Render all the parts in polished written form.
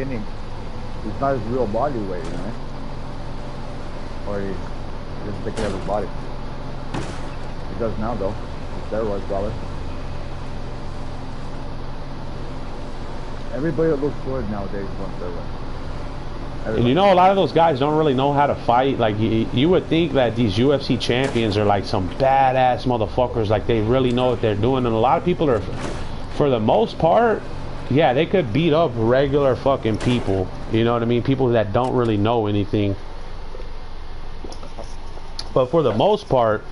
skinny. He's not his real body weight, you know? Or he's just taking care of his body. He does now, though. Steroids, probably. Everybody that looks good nowadays is on steroids. And you know, a lot of those guys don't really know how to fight. Like, you would think that these UFC champions are like some badass motherfuckers. Like, they really know what they're doing. And a lot of people are, for the most part, yeah, they could beat up regular fucking people. You know what I mean? People that don't really know anything. But for the most part,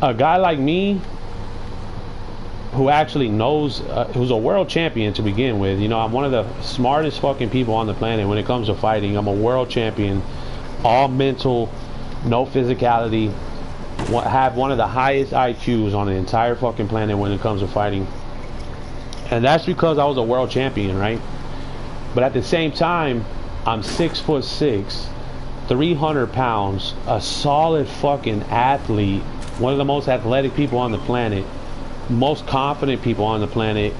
a guy like me, who actually knows, who's a world champion to begin with. You know, I'm one of the smartest fucking people on the planet when it comes to fighting. I'm a world champion, all mental, no physicality, have one of the highest IQs on the entire fucking planet when it comes to fighting. And that's because I was a world champion, right? But at the same time, I'm 6'6", 300 pounds, a solid fucking athlete, one of the most athletic people on the planet, most confident people on the planet.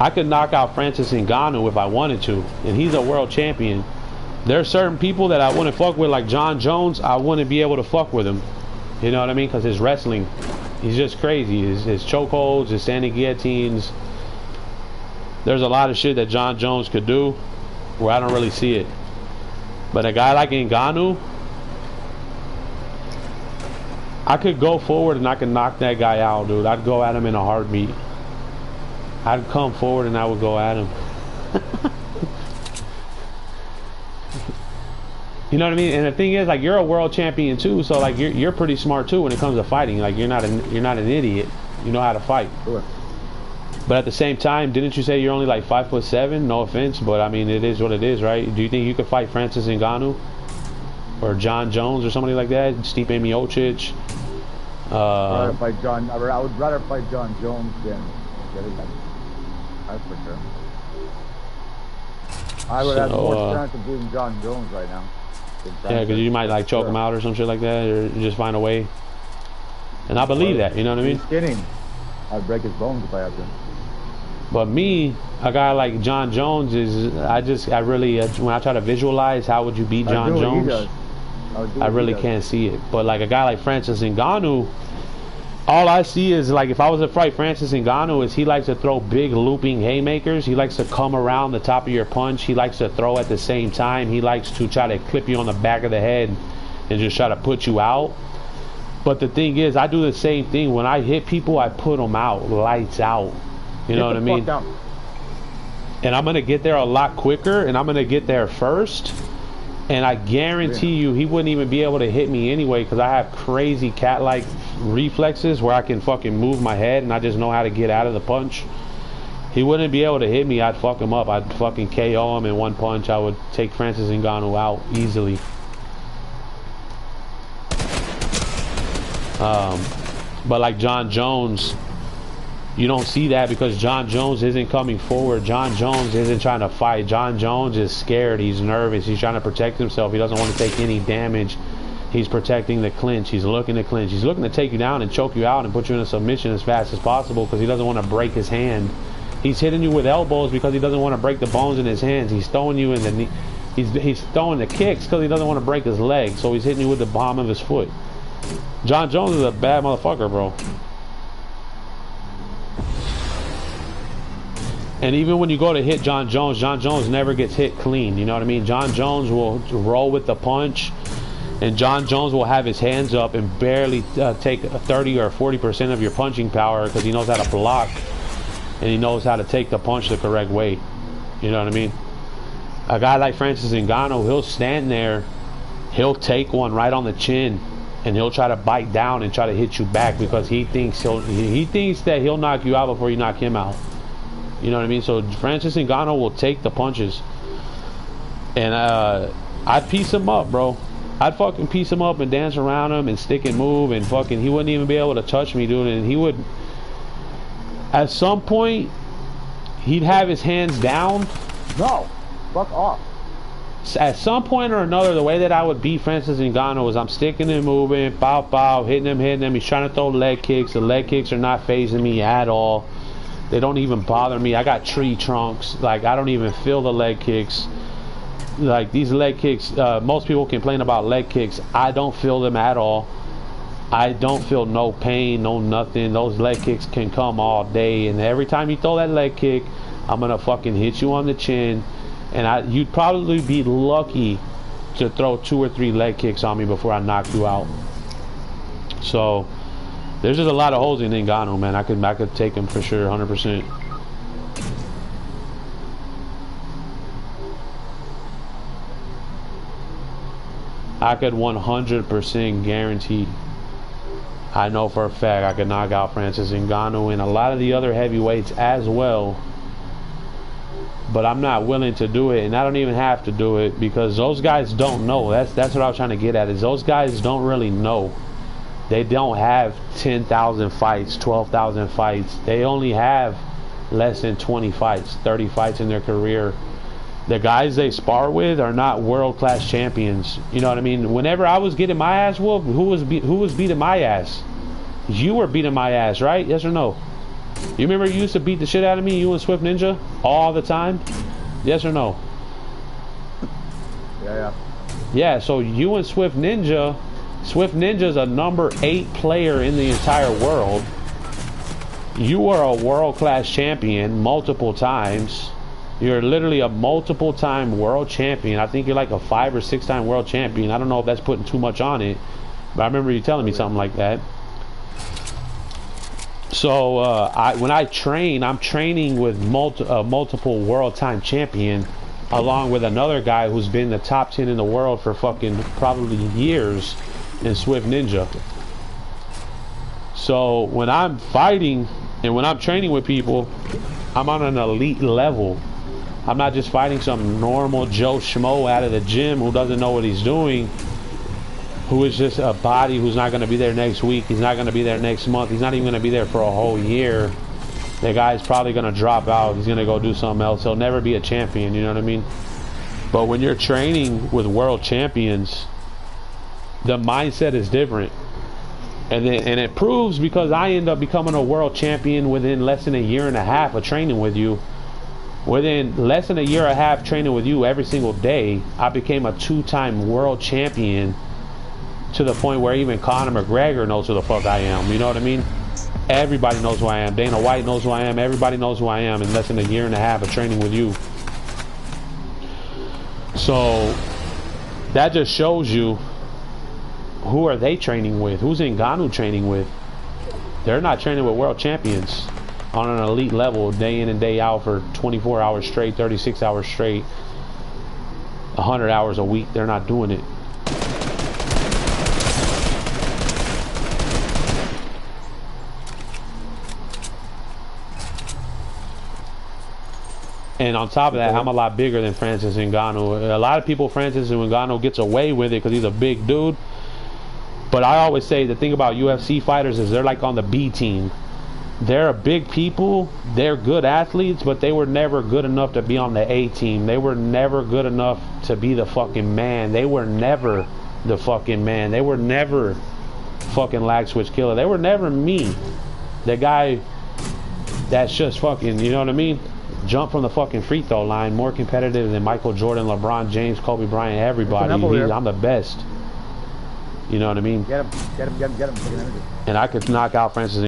I could knock out Francis Ngannou if I wanted to, and he's a world champion. There are certain people that I wouldn't fuck with, like John Jones. I wouldn't be able to fuck with him, you know what I mean? Because his wrestling, he's just crazy. His chokeholds, his standing guillotines. There's a lot of shit that John Jones could do where I don't really see it. But a guy like Ngannou, I could go forward and I could knock that guy out, dude. I'd go at him in a heartbeat. I'd come forward and I would go at him. You know what I mean? And the thing is, like, you're a world champion too, so like you're pretty smart too when it comes to fighting. Like, you're not an idiot. You know how to fight. Sure. But at the same time, didn't you say you're only like 5'7"? No offense, but I mean, it is what it is, right? Do you think you could fight Francis Ngannou or John Jones or somebody like that? Stipe Miocic? I would rather fight John Jones than the other guy. That's for sure. I would have more chance of beating John Jones right now. Yeah, because you might like choke him out or some shit like that, or just find a way. And I believe that, you know what I mean? He's skinny. I'd break his bones if I had to. But me, a guy like John Jones is, I really, when I try to visualize how would you beat John Jones, I really can't see it. But like a guy like Francis Ngannou, all I see is, like, if I was to fight Francis Ngannou, is he likes to throw big looping haymakers. He likes to come around the top of your punch. He likes to throw at the same time. He likes to try to clip you on the back of the head and just try to put you out. But the thing is, I do the same thing. When I hit people, I put them out, lights out. You know what I mean? And I'm going to get there a lot quicker, and I'm going to get there first. And I guarantee you, he wouldn't even be able to hit me anyway, because I have crazy cat-like reflexes where I can fucking move my head, and I just know how to get out of the punch. He wouldn't be able to hit me. I'd fuck him up. I'd fucking KO him in one punch. I would take Francis Ngannou out easily. But like John Jones, you don't see that because John Jones isn't coming forward. John Jones isn't trying to fight. John Jones is scared. He's nervous. He's trying to protect himself. He doesn't want to take any damage. He's protecting the clinch. He's looking to clinch. He's looking to take you down and choke you out and put you in a submission as fast as possible because he doesn't want to break his hand. He's hitting you with elbows because he doesn't want to break the bones in his hands. He's throwing you in the knee. He's throwing the kicks because he doesn't want to break his leg. So he's hitting you with the palm of his foot. John Jones is a bad motherfucker, bro. And even when you go to hit John Jones never gets hit clean. You know what I mean? John Jones will roll with the punch, and John Jones will have his hands up and barely take 30 or 40% of your punching power because he knows how to block and he knows how to take the punch the correct way. You know what I mean? A guy like Francis Ngannou, he'll stand there, he'll take one right on the chin, and he'll try to bite down and try to hit you back because he thinks that he'll knock you out before you knock him out. You know what I mean? So Francis Ngannou will take the punches. And I'd piece him up, bro. I'd fucking piece him up and dance around him and stick and move, and fucking he wouldn't even be able to touch me, dude. And he would, at some point, he'd have his hands down. No, fuck off. At some point or another, the way that I would beat Francis Ngannou is I'm sticking and moving, pow, hitting him. He's trying to throw leg kicks. The leg kicks are not phasing me at all. They don't even bother me. I got tree trunks. Like, I don't even feel the leg kicks. Like, these leg kicks, most people complain about leg kicks. I don't feel them at all. I don't feel no pain, no nothing. Those leg kicks can come all day, and every time you throw that leg kick, I'm gonna fucking hit you on the chin, and you'd probably be lucky to throw 2 or 3 leg kicks on me before I knock you out. So there's just a lot of holes in Ngannou, man. I could take him for sure, 100%. I could 100% guarantee. I know for a fact I could knock out Francis Ngannou and a lot of the other heavyweights as well. But I'm not willing to do it, and I don't even have to do it because those guys don't know. That's what I was trying to get at, is those guys don't really know. They don't have 10,000 fights, 12,000 fights. They only have less than 20 fights, 30 fights in their career. The guys they spar with are not world-class champions. You know what I mean? Whenever I was getting my ass whooped, who was beating my ass? You were beating my ass, right? Yes or no? You remember you used to beat the shit out of me, you and Swift Ninja, all the time? Yes or no? Yeah. Yeah, so you and Swift Ninja's a number 8 player in the entire world. You are a world-class champion multiple times. You're literally a multiple-time world champion. I think you're like a 5 or 6-time world champion. I don't know if that's putting too much on it, but I remember you telling me something like that. So when I train, I'm training with multiple world-time champion, along with another guy who's been the top 10 in the world for fucking probably years, in Swift Ninja. So when I'm fighting and when I'm training with people, I'm on an elite level. I'm not just fighting some normal Joe Schmo out of the gym who doesn't know what he's doing, who is just a body who's not going to be there next week. He's not going to be there next month. He's not even going to be there for a whole year. The guy's probably going to drop out. He's going to go do something else. He'll never be a champion, you know what I mean? But when you're training with world champions, the mindset is different. And it proves, because I end up becoming a world champion within less than a year and a half of training with you. Within less than a year and a half training with you every single day, I became a 2-time world champion, to the point where even Conor McGregor knows who the fuck I am. You know what I mean? Everybody knows who I am. Dana White knows who I am. Everybody knows who I am in less than a year and a half of training with you. So that just shows you, who are they training with? Who's Ngannou training with? They're not training with world champions on an elite level day in and day out for 24 hours straight, 36 hours straight, 100 hours a week. They're not doing it. And on top of that, I'm a lot bigger than Francis Ngannou. A lot of people, Francis Ngannou gets away with it because he's a big dude. But I always say the thing about UFC fighters is they're like on the B team. They're big people, they're good athletes, but they were never good enough to be on the A team. They were never good enough to be the fucking man. They were never the fucking man. They were never fucking lag switch killer. They were never me. The guy that's just fucking, you know what I mean? Jump from the fucking free throw line, more competitive than Michael Jordan, LeBron James, Kobe Bryant, everybody. I'm the best. You know what I mean? Get him. And I could knock out Francis